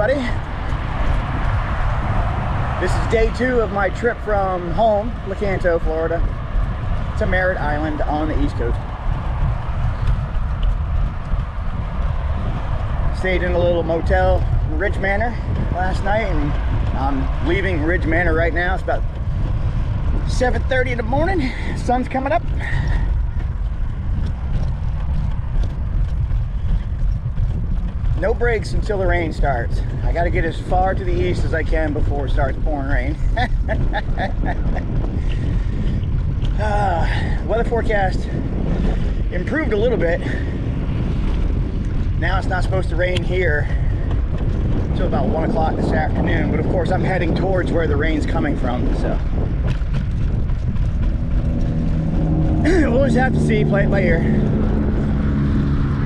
everybody. This is day 2 of my trip from home, Lecanto, Florida, to Merritt Island on the East Coast. Stayed in a little motel in Ridge Manor last night, and I'm leaving Ridge Manor right now. It's about 7:30 in the morning. Sun's coming up. No brakes until the rain starts. I got to get as far to the east as I can before it starts pouring rain. Weather forecast improved a little bit. Now it's not supposed to rain here until about 1 o'clock this afternoon, but of course I'm heading towards where the rain's coming from, so we'll just have to see, play it by ear.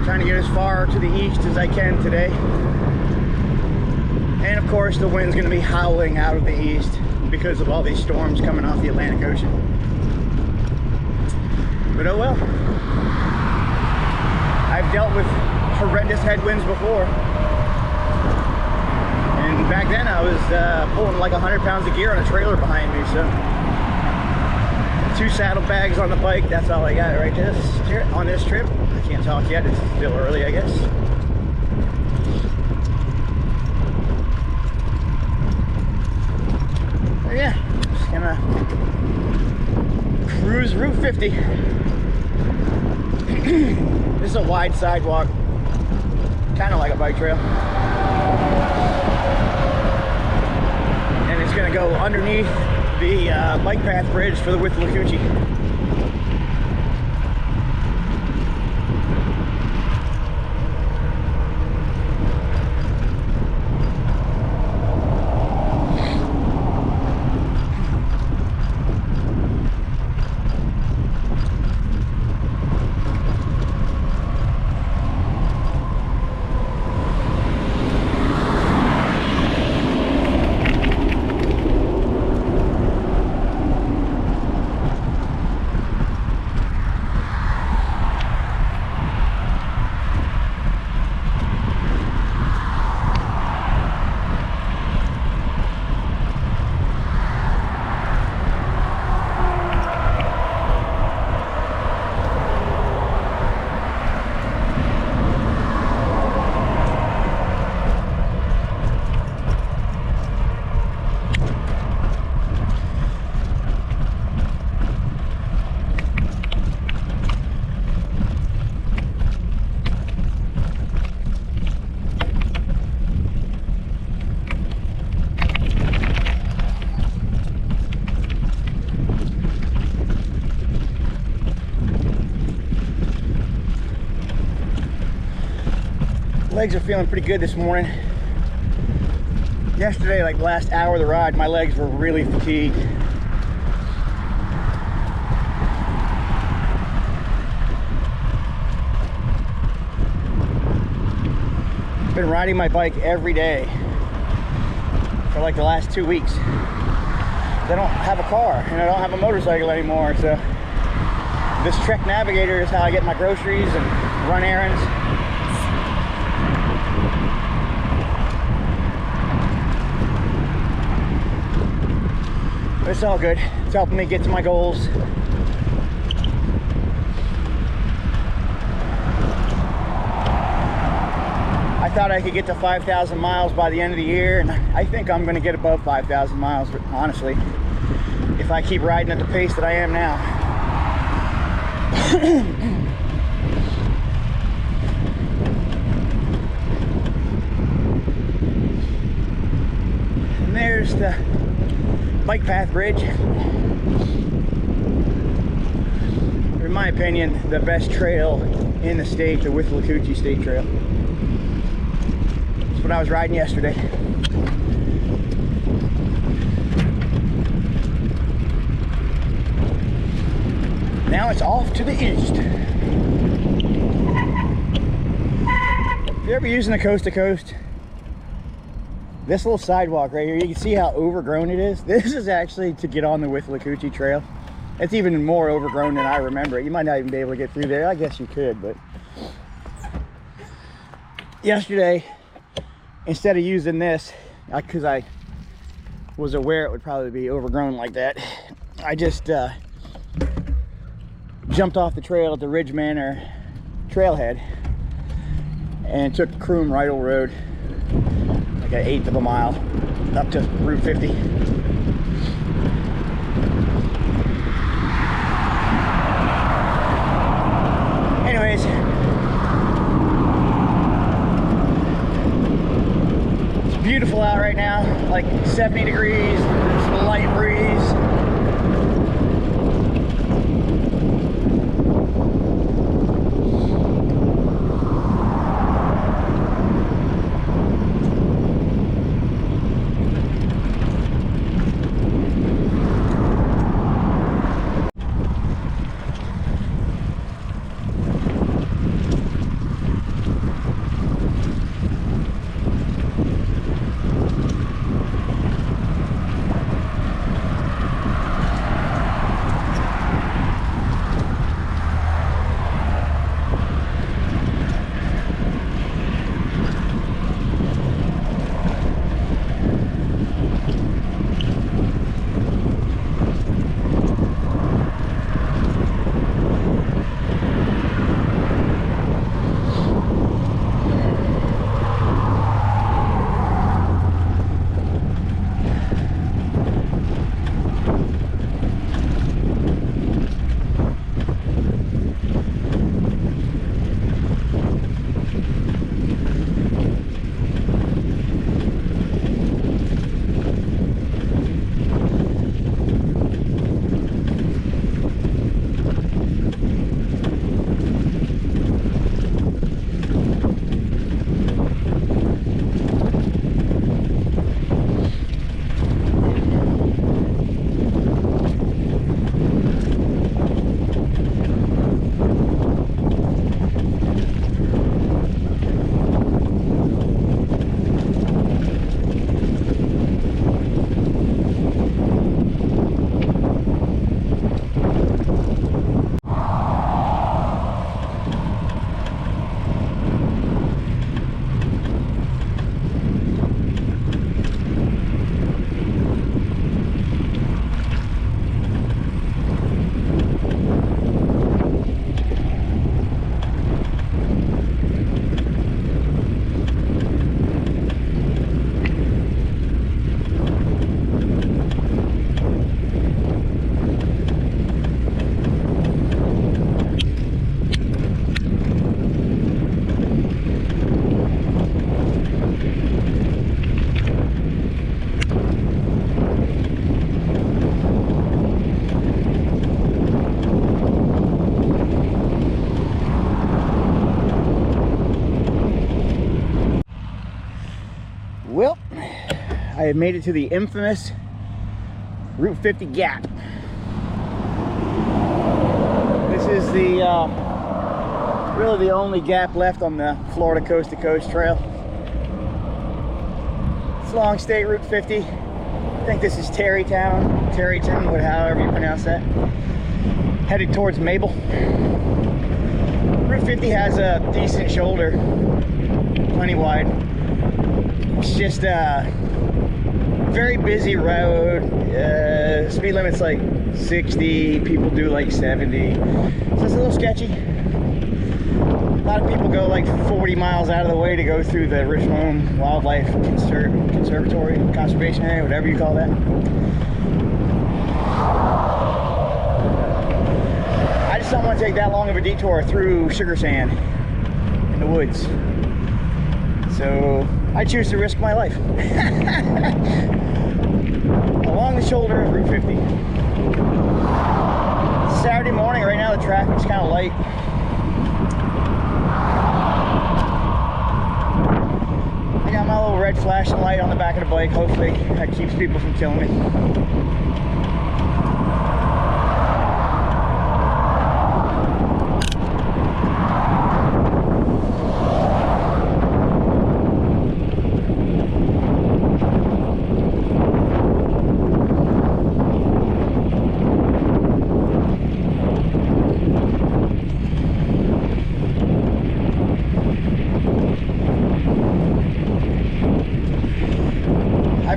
Trying to get as far to the east as I can today. And of course the wind's going to be howling out of the east because of all these storms coming off the Atlantic Ocean. But oh well. I've dealt with horrendous headwinds before. And back then I was pulling like 100 pounds of gear on a trailer behind me, so 2 saddlebags on the bike, that's all I got right on this trip. I can't talk yet, it's still early, I guess. But yeah, just gonna cruise Route 50. This is a wide sidewalk, kind of like a bike trail. And it's gonna go underneath the bike path bridge for the Withlacoochee. Legs are feeling pretty good this morning. Yesterday, like the last hour of the ride, my legs were really fatigued. I've been riding my bike every day for like the last 2 weeks. I don't have a car and I don't have a motorcycle anymore, so this Trek Navigator is how I get my groceries and run errands. But it's all good. It's helping me get to my goals. I thought I could get to 5,000 miles by the end of the year, and I think I'm going to get above 5,000 miles, honestly, if I keep riding at the pace that I am now. And there's the bike path bridge. In my opinion, the best trail in the state, the Withlacoochee State Trail. That's what I was riding yesterday. Now it's off to the east. If you're ever using the coast to coast, this little sidewalk right here, you can see how overgrown it is. This is actually to get on the Withlacoochee Trail. It's even more overgrown than I remember it. You might not even be able to get through there. I guess you could, but yesterday instead of using this, because I was aware it would probably be overgrown like that, I just jumped off the trail at the Ridge Manor trailhead and took the Croom Rydal Road, like an 1/8 of a mile, up to Route 50. Anyways, it's beautiful out right now, like 70 degrees, some light breeze. Well, I have made it to the infamous Route 50 gap. This is the really the only gap left on the Florida Coast to Coast Trail. It's along State Route 50. I think this is Terrytown, however you pronounce that. Headed towards Mabel. Route 50 has a decent shoulder, plenty wide. It's just a very busy road. Speed limit's like 60, people do like 70. So it's a little sketchy. A lot of people go like 40 miles out of the way to go through the Richmond Wildlife Conservatory, Conservation Area, whatever you call that. I just don't want to take that long of a detour through sugar sand in the woods. So I choose to risk my life along the shoulder of Route 50. It's Saturday morning. Right now the traffic's kind of light. I got my little red flashing light on the back of the bike. Hopefully that keeps people from killing me.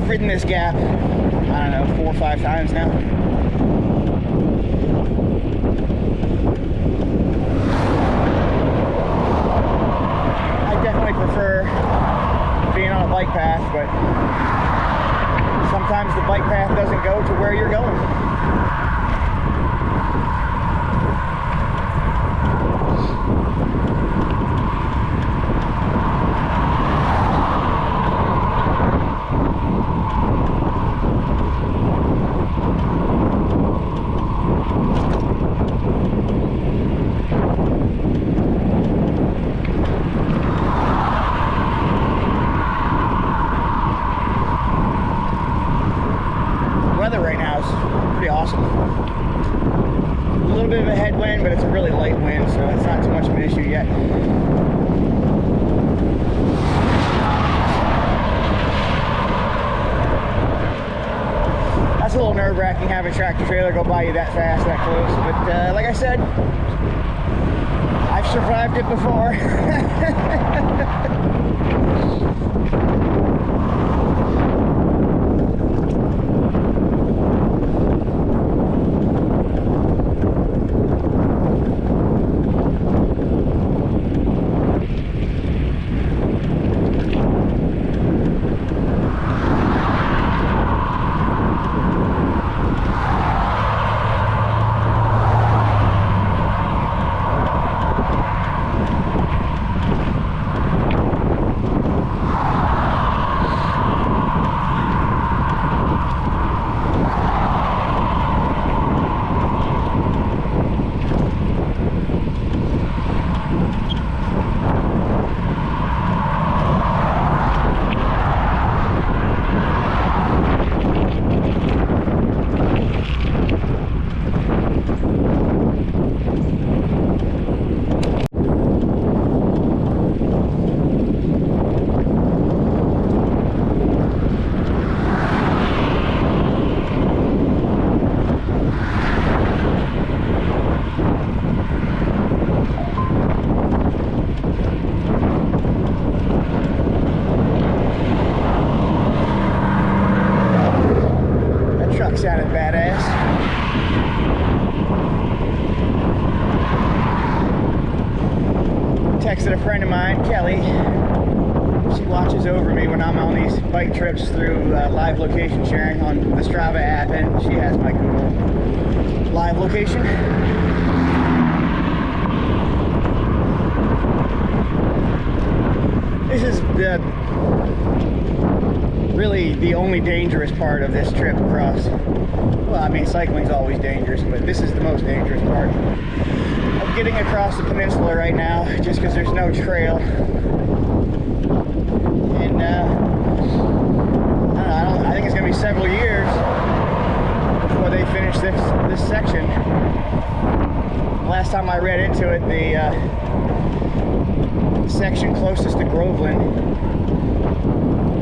I've ridden this gap, I don't know, 4 or 5 times now. I definitely prefer being on a bike path, but sometimes the bike path doesn't go to where you're going. Right now is pretty awesome. A little bit of a headwind, but it's a really light wind, so it's not too much of an issue yet. That's a little nerve-wracking having a tractor trailer go by you that fast, that close, but like I said, I've survived it before. Sounded badass. Texted a friend of mine, Kelly. She watches over me when I'm on these bike trips through live location sharing on the Strava app, and she has my Google live location. This is really the only dangerous part of this trip across. Well, I mean, cycling's always dangerous, but this is the most dangerous part of getting across the peninsula right now, just because there's no trail. And I think it's going to be several years before they finish this section. Last time I read into it, the section closest to Groveland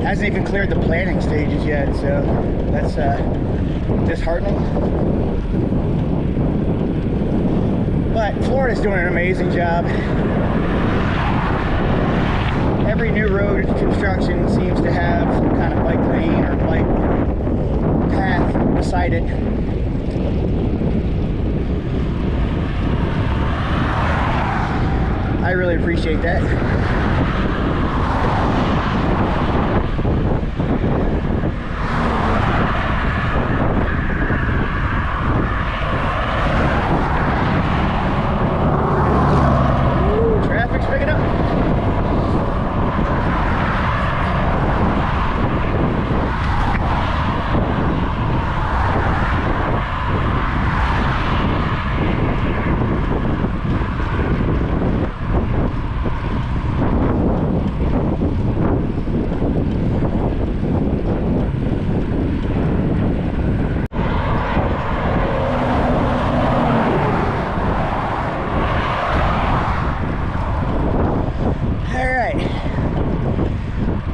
hasn't even cleared the planning stages yet, so that's disheartening. But Florida's doing an amazing job. Every new road construction seems to have some kind of bike lane or bike path beside it. I really appreciate that.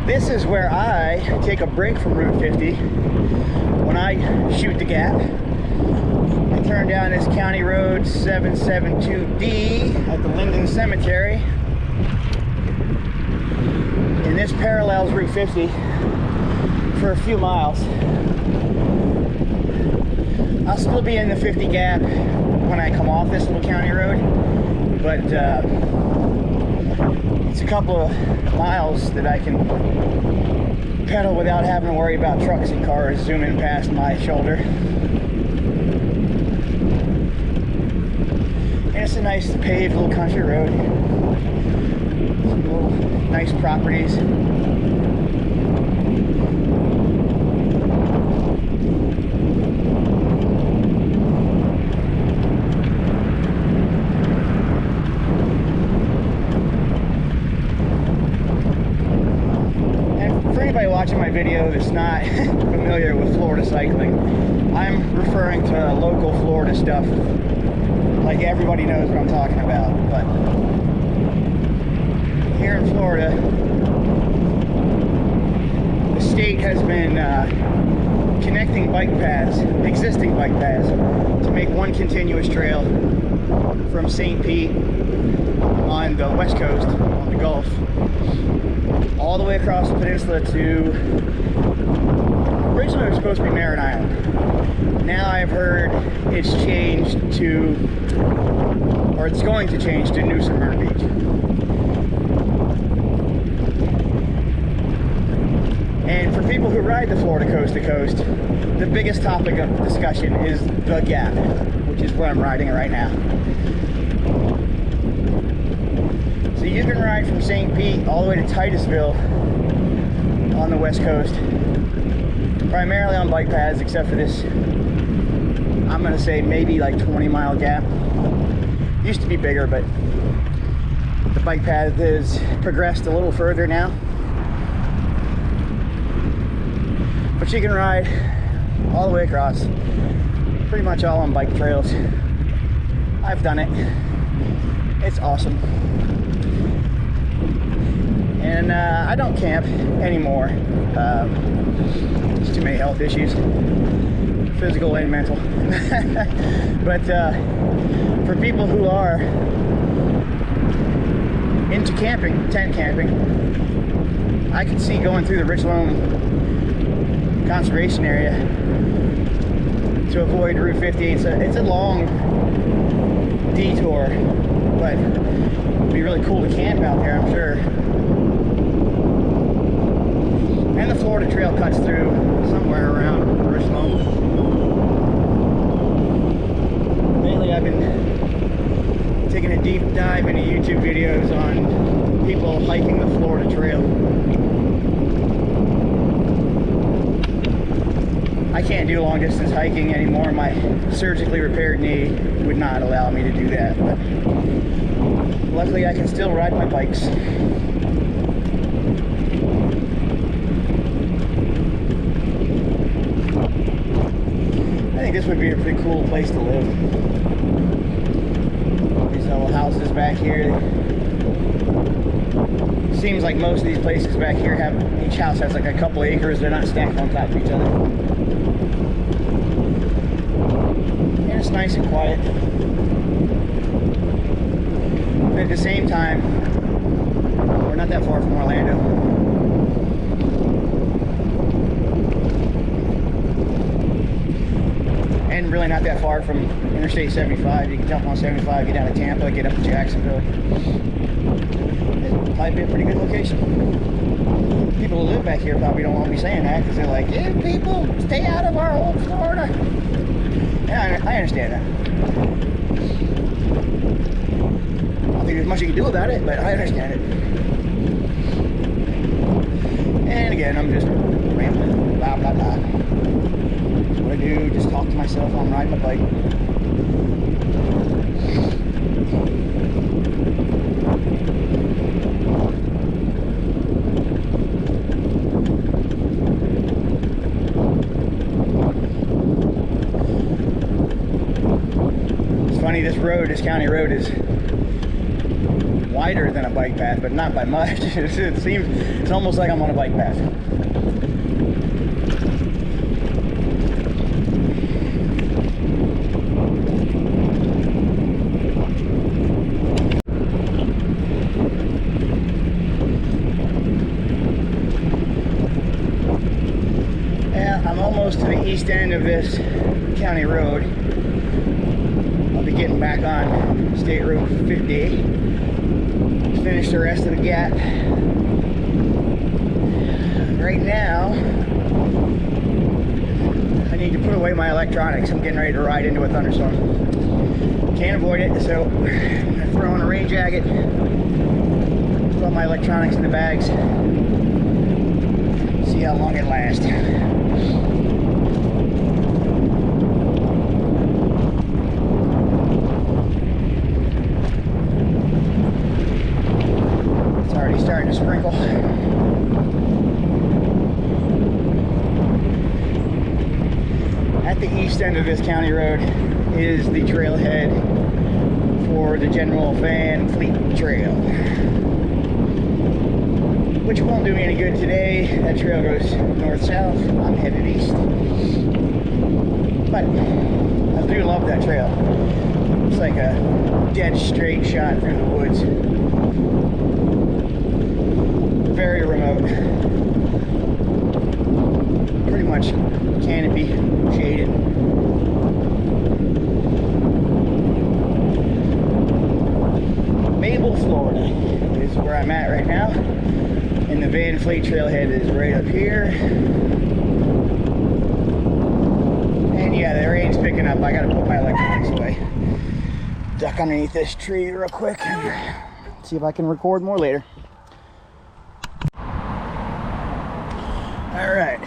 This is where I take a break from Route 50 when I shoot the gap. I turn down this County Road 772D at the Linden Cemetery. And this parallels Route 50. for a few miles. I'll still be in the 50 gap when I come off this little county road, but it's a couple of miles that I can pedal without having to worry about trucks and cars zooming past my shoulder. And it's a nice paved little country road. Some little nice properties. Watching my video that's not familiar with Florida cycling, I'm referring to local Florida stuff, like everybody knows what I'm talking about. But here in Florida, the state has been connecting bike paths, existing bike paths, to make one continuous trail from St. Pete on the west coast, on the Gulf, all the way across the peninsula to, originally it was supposed to be Merritt Island. Now I've heard it's changed to, or it's going to change to New Smyrna Beach. And for people who ride the Florida coast to coast, the biggest topic of discussion is the Gap, which is where I'm riding right now. So you can ride from St. Pete all the way to Titusville on the west coast, primarily on bike paths, except for this, I'm going to say maybe like 20-mile gap. Used to be bigger, but the bike path has progressed a little further now. But you can ride all the way across, pretty much all on bike trails. I've done it. It's awesome. And I don't camp anymore. There's too many health issues, physical and mental. But for people who are into camping, tent camping, I could see going through the Rich Loam Conservation Area to avoid Route 50. It's a long detour, but it'd be really cool to camp out there, I'm sure. And the Florida Trail cuts through somewhere around Rich Loam. Lately I've been taking a deep dive into YouTube videos on people hiking the Florida Trail. I can't do long distance hiking anymore. My surgically repaired knee would not allow me to do that, but luckily I can still ride my bikes. I think this would be a pretty cool place to live. These little houses back here. Seems like most of these places back here have, each house has like a couple acres. They're not stacked on top of each other. And it's nice and quiet. But at the same time, we're not that far from Orlando. And really not that far from Interstate 75. You can jump on 75, get down to Tampa, get up to Jacksonville. It'd probably be a pretty good location. People who live back here probably don't want to be saying that because they're like, yeah, people, stay out of our old Florida. Yeah, I understand that. I don't think there's much you can do about it, but I understand it. And again, I'm just rambling, blah, blah, blah. That's what I do, just talk to myself while I'm riding my bike. It's funny, this county road is wider than a bike path, but not by much. It's almost like I'm on a bike path. almost to the east end of this county road. I'll be getting back on State Road 50. Finish the rest of the gap. Right now, I need to put away my electronics. I'm getting ready to ride into a thunderstorm. Can't avoid it, so I'm gonna throw on a rain jacket, put all my electronics in the bags, see how long it lasts. It's already starting to sprinkle. At the east end of this county road is the trailhead for the General Van Fleet Trail, which won't do me any good today. That trail goes north-south. I'm headed east. But I do love that trail. It's like a dead straight shot through the woods. Very remote. Pretty much canopy shaded. Mabel, Florida is where I'm at right now. And the Van Fleet trailhead is right up here. And yeah, the rain's picking up. I gotta put my electronics away. Duck underneath this tree real quick and see if I can record more later. Alright.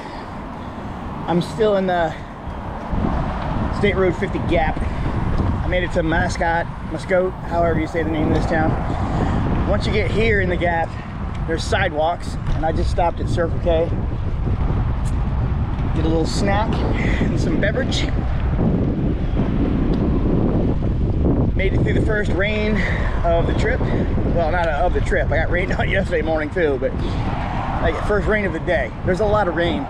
I'm still in the State Road 50 gap. I made it to Muscat, however you say the name of this town. Once you get here in the gap, there's sidewalks, and I just stopped at Circle K. Get a little snack and some beverage. Made it through the first rain of the trip. Well, not of the trip. I got rained on yesterday morning too, but like first rain of the day. There's a lot of rain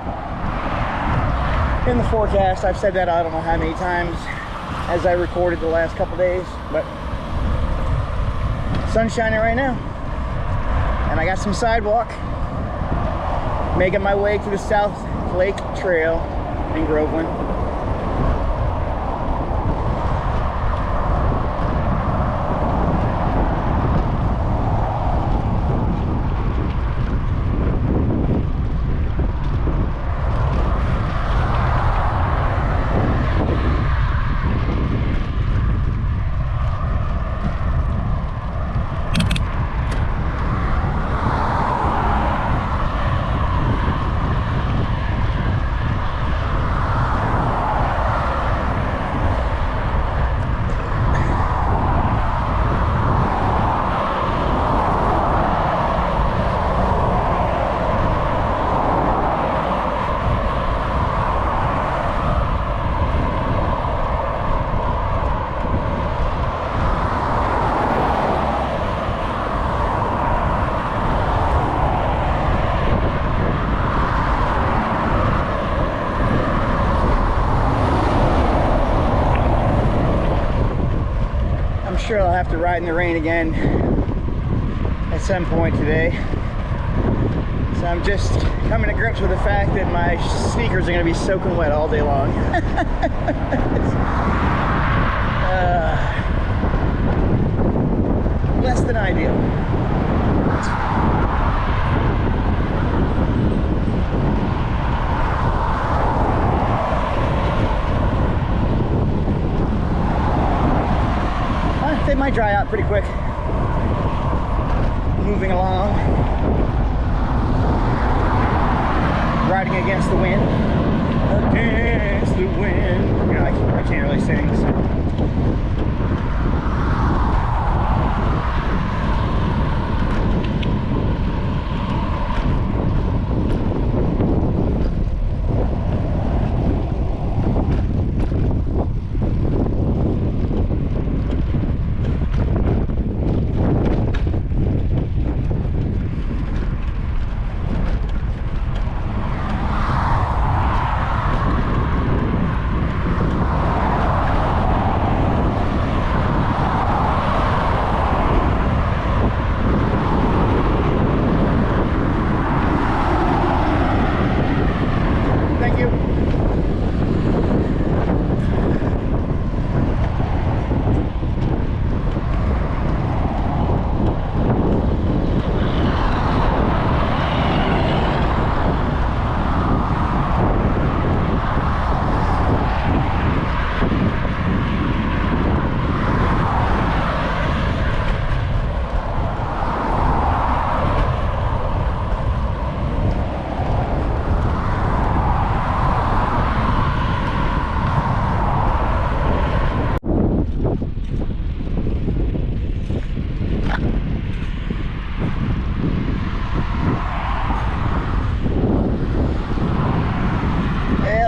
in the forecast. I've said that I don't know how many times as I recorded the last couple days, but sun's shining right now. And I got some sidewalk. Making my way to the South Lake Trail in Groveland. Sure, I'll have to ride in the rain again at some point today. So I'm just coming to grips with the fact that my sneakers are going to be soaking wet all day long. Less than ideal. They might dry out pretty quick. Moving along. Riding against the wind. Against the wind. You know, I can't really sing, so.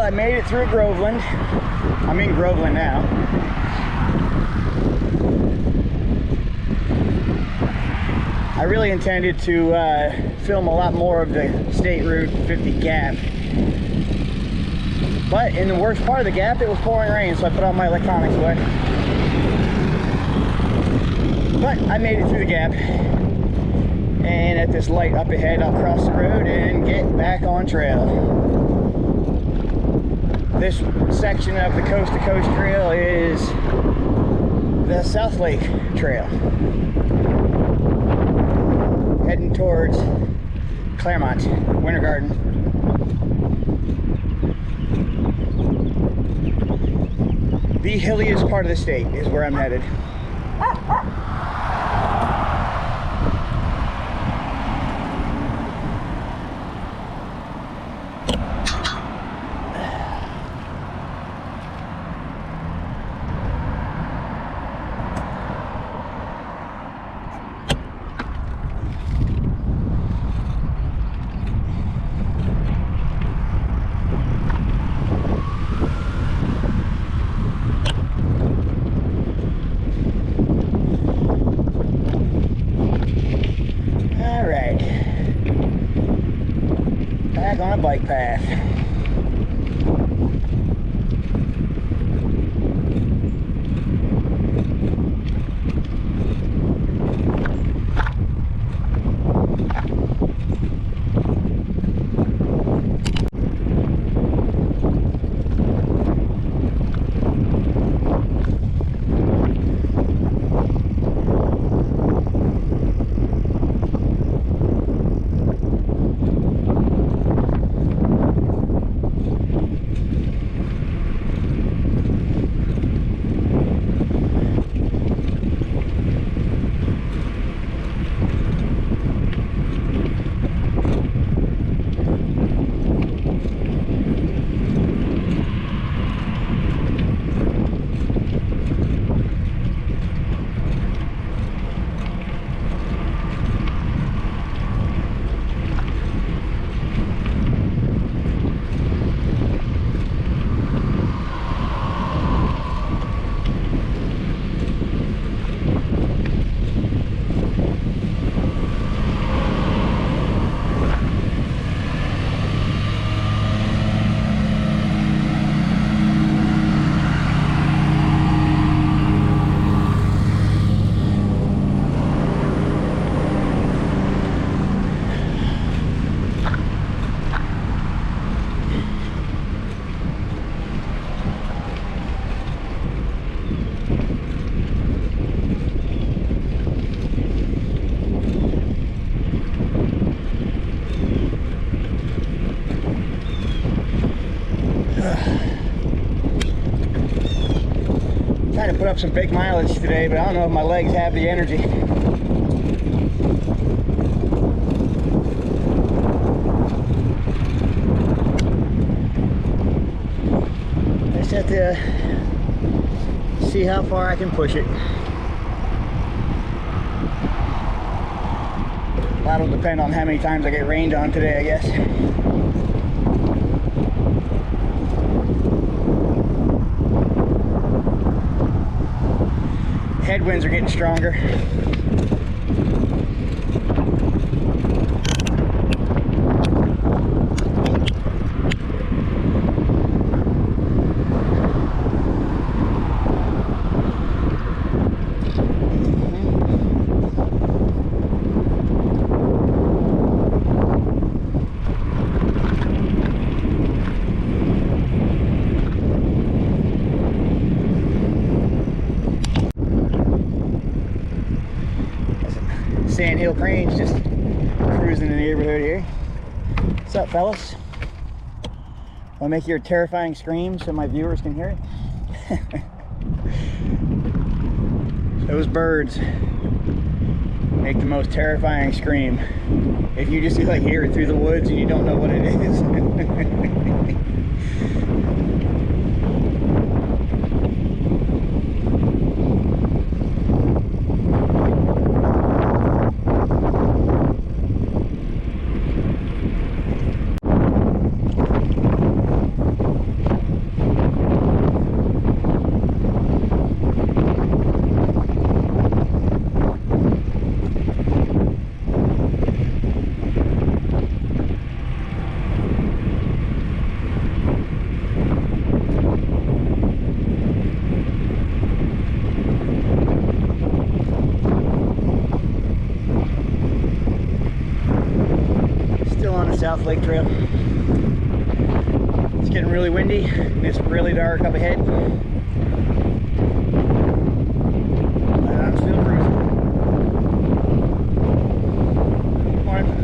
I made it through Groveland. I'm in Groveland now. I really intended to film a lot more of the State Route 50 gap. But in the worst part of the gap, it was pouring rain, so I put all my electronics away. But I made it through the gap. And at this light up ahead, I'll cross the road and get back on trail. This section of the Coast to Coast Trail is the South Lake Trail. Heading towards Claremont, Winter Garden. The hilliest part of the state is where I'm headed. On a bike path. Trying to put up some big mileage today, but I don't know if my legs have the energy. I just have to see how far I can push it. That'll depend on how many times I get rained on today, I guess. Headwinds are getting stronger. Sandhill Cranes just cruising in the neighborhood here. What's up, fellas? I'll make your terrifying scream so my viewers can hear it. Those birds make the most terrifying scream. If you just like hear it through the woods and you don't know what it is. Lake Trail. It's getting really windy and it's really dark up ahead. But I'm still cruising. Morning.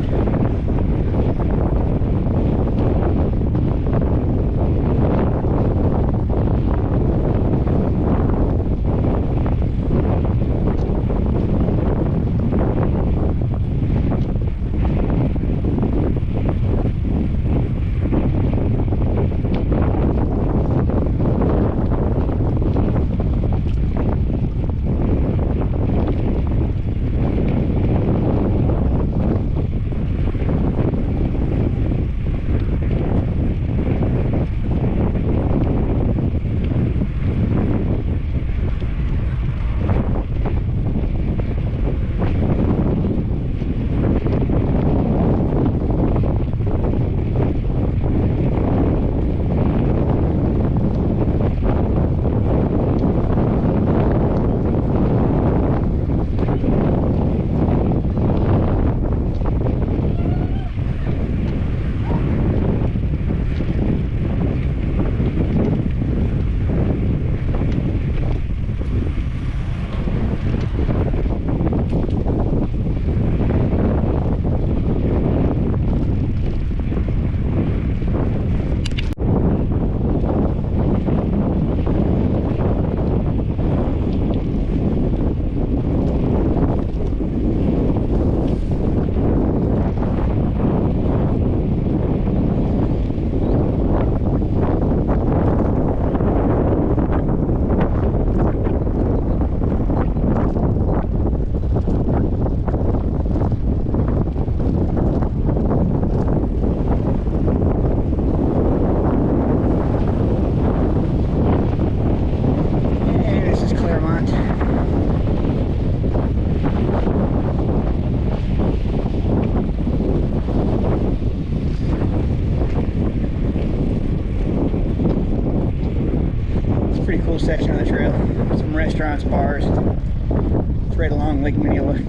Section of the trail, some restaurants, bars. It's right along Lake Minneola.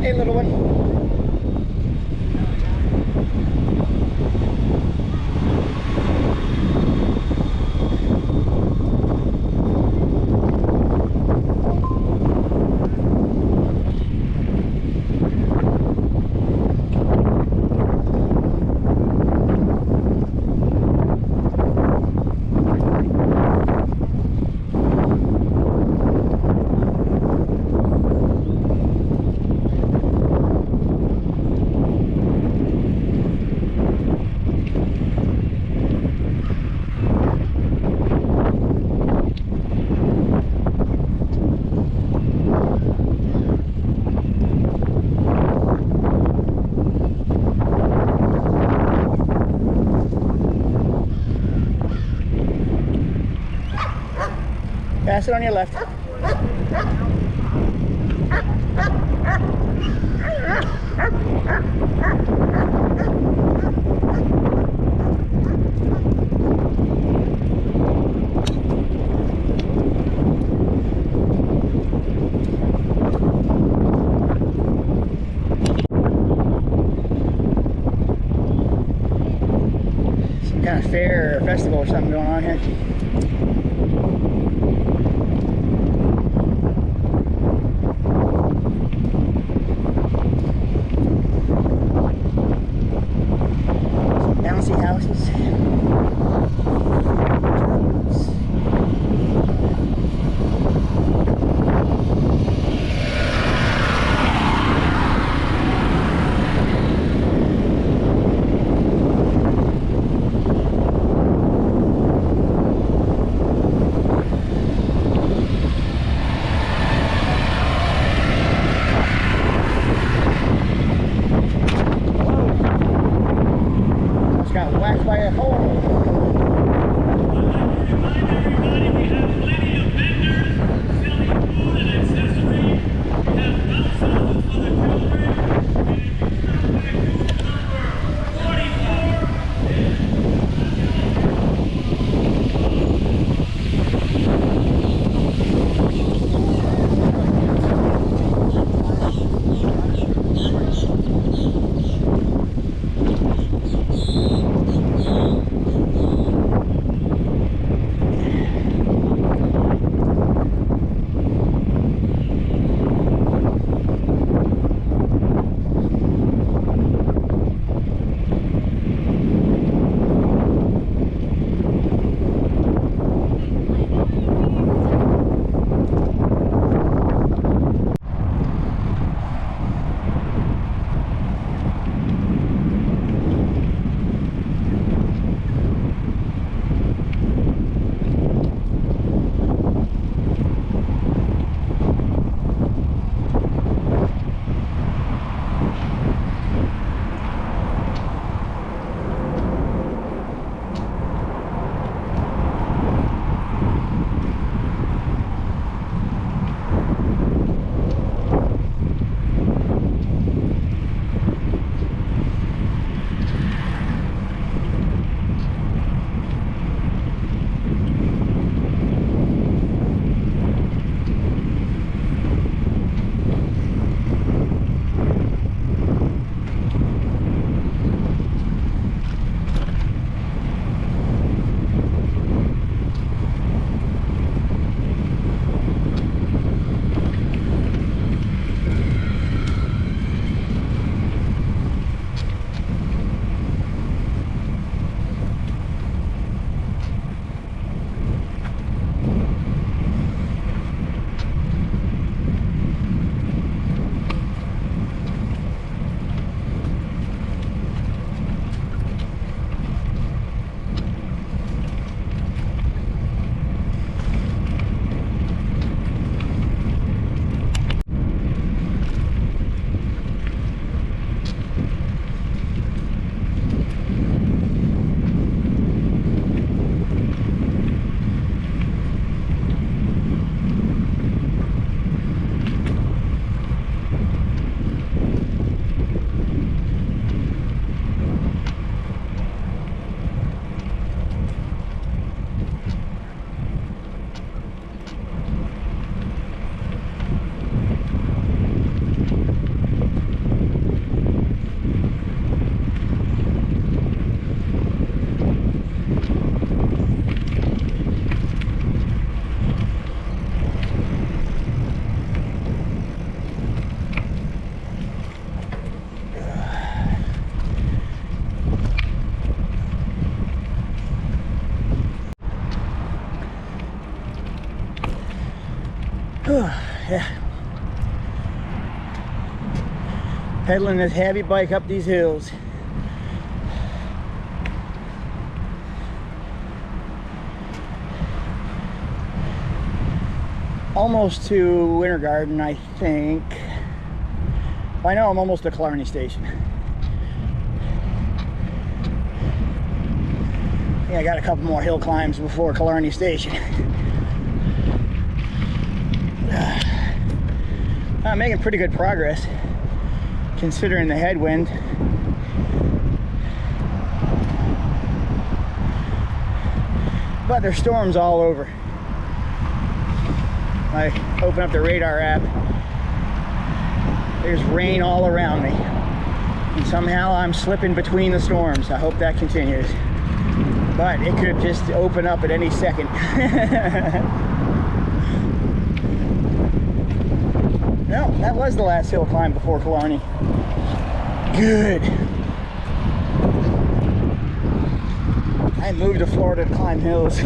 Hey, little one. Pass it on your left. Some kind of fair or festival or something going on here. Bouncy houses. Pedaling this heavy bike up these hills. Almost to Winter Garden, I think. I know I'm almost to Killarney Station. Yeah, I got a couple more hill climbs before Killarney Station. I'm making pretty good progress considering the headwind. But there's storms all over. I open up the radar app. There's rain all around me. And somehow I'm slipping between the storms. I hope that continues. But it could just open up at any second. No, that was the last hill climb before Killarney. Good. I moved to Florida to climb hills.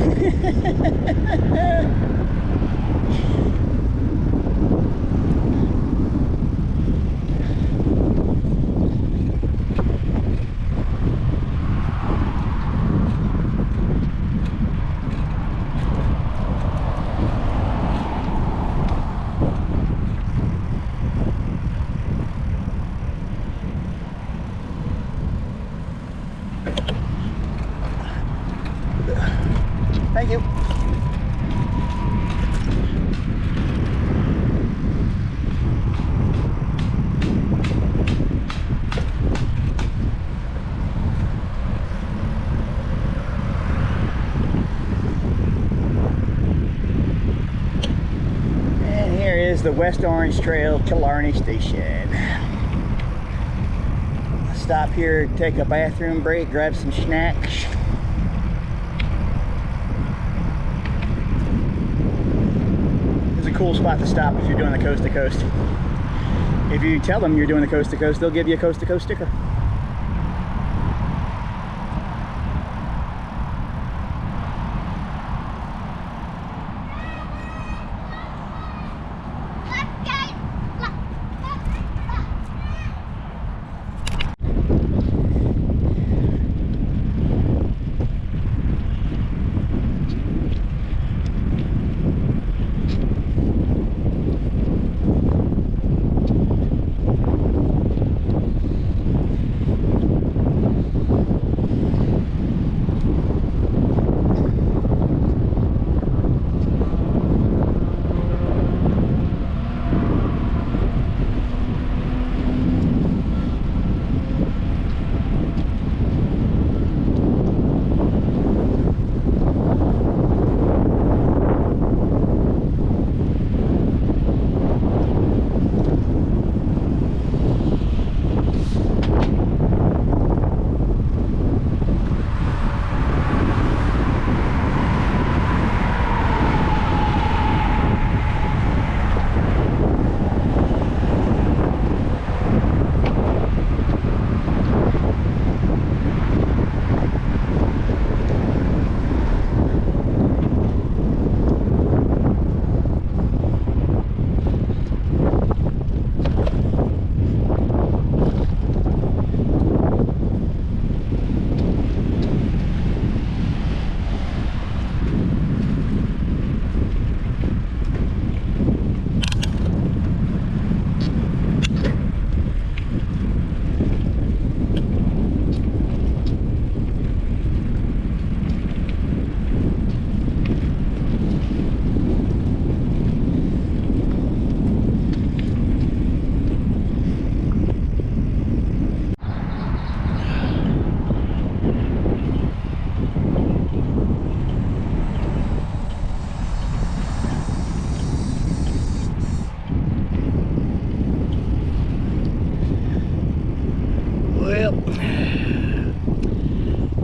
Thank you. And here is the West Orange Trail, Killarney Station. Stop here, take a bathroom break, grab some snacks. Cool spot to stop if you're doing the coast to coast. If you tell them you're doing the coast to coast, they'll give you a coast to coast sticker.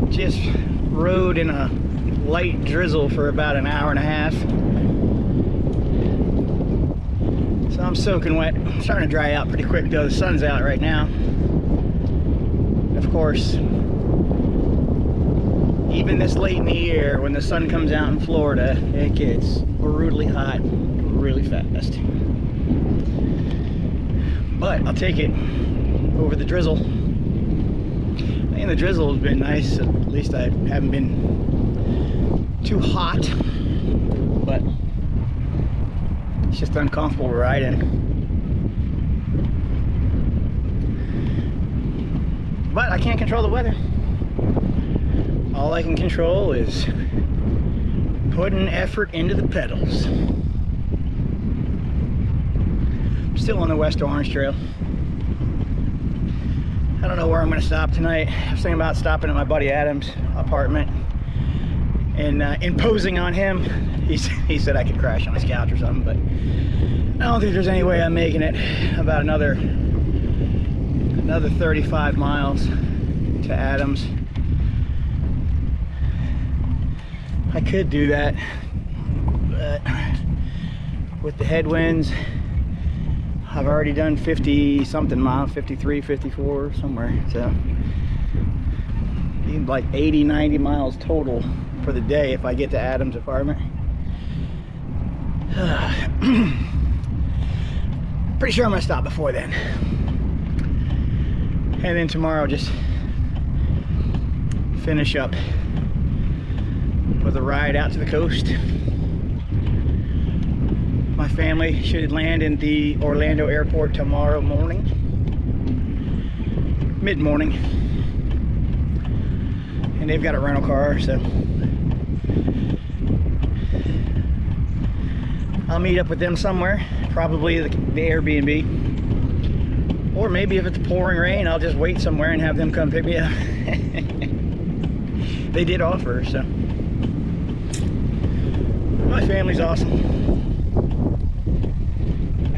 Just rode in a light drizzle for about an hour and a half. So I'm soaking wet. I'm starting to dry out pretty quick though. The sun's out right now. Of course, even this late in the year, when the sun comes out in Florida, it gets brutally hot really fast. But I'll take it. over the drizzle. I think the drizzle has been nice. At least I haven't been too hot, but it's just uncomfortable riding. But I can't control the weather. All I can control is putting effort into the pedals. I'm still on the West Orange Trail. I don't know where I'm going to stop tonight. I was thinking about stopping at my buddy Adam's apartment and imposing on him. He said I could crash on his couch or something, but I don't think there's any way I'm making it. About another 35 miles to Adam's. I could do that, but with the headwinds, I've already done 50 something miles, 53, 54, somewhere. So need like 80, 90 miles total for the day if I get to Adam's apartment. Pretty sure I'm gonna stop before then. And then tomorrow just finish up with a ride out to the coast. My family should land in the Orlando airport tomorrow morning, mid-morning, and they've got a rental car, so I'll meet up with them somewhere, probably the Airbnb, or maybe if it's pouring rain, I'll just wait somewhere and have them come pick me up. They did offer, so my family's awesome.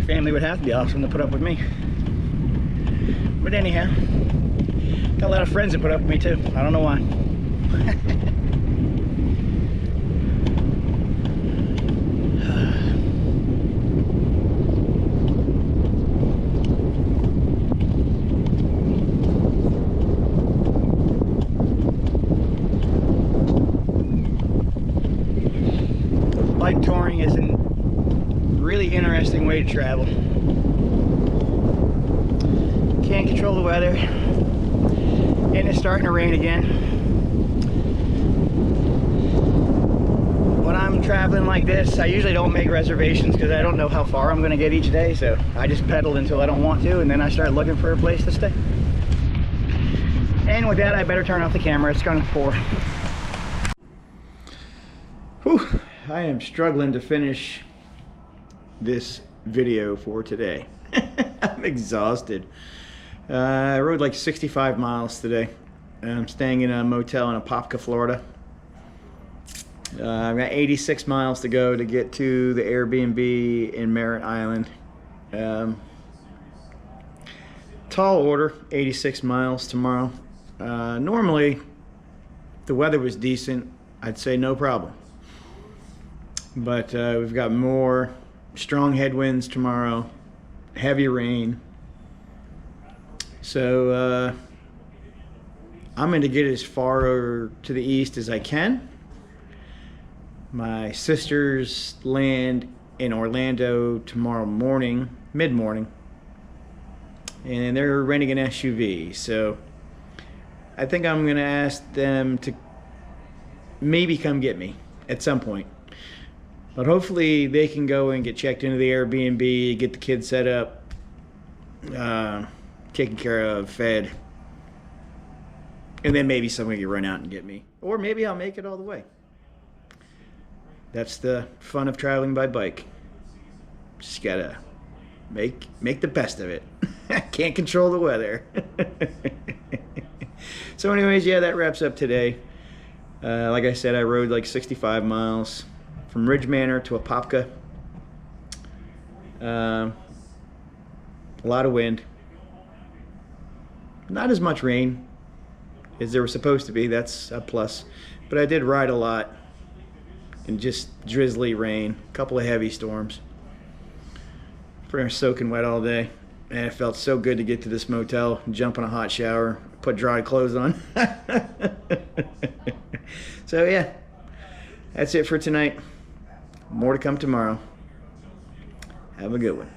Family would have to be awesome to put up with me. But anyhow, got a lot of friends that put up with me too. I don't know why. Bike touring is a really interesting way to travel. Can't control the weather, and it's starting to rain again. When I'm traveling like this, I usually don't make reservations because I don't know how far I'm going to get each day, so I just pedal until I don't want to, and then I start looking for a place to stay. And with that, I better turn off the camera. It's going to pour. Whew, I am struggling to finish this video for today. I'm exhausted. I rode like 65 miles today. I'm staying in a motel in Apopka, Florida. I've got 86 miles to go to get to the Airbnb in Merritt Island. Tall order, 86 miles tomorrow. Normally, if the weather was decent, I'd say no problem. But we've got more strong headwinds tomorrow, heavy rain. So I'm going to get as far to the east as I can. My sisters land in Orlando tomorrow morning, mid-morning, and they're renting an SUV. So I think I'm going to ask them to maybe come get me at some point. But hopefully they can go and get checked into the Airbnb, get the kids set up, taken care of, fed, and then maybe somebody can run out and get me. Or maybe I'll make it all the way. That's the fun of traveling by bike. Just gotta make the best of it. Can't control the weather. So anyways, yeah, that wraps up today. Like I said, I rode like 65 miles. From Ridge Manor to Apopka. A lot of wind. Not as much rain as there was supposed to be. That's a plus. But I did ride a lot in just drizzly rain. A couple of heavy storms. Pretty much soaking wet all day. And it felt so good to get to this motel, jump in a hot shower, put dry clothes on. So yeah, that's it for tonight. More to come tomorrow. Have a good one.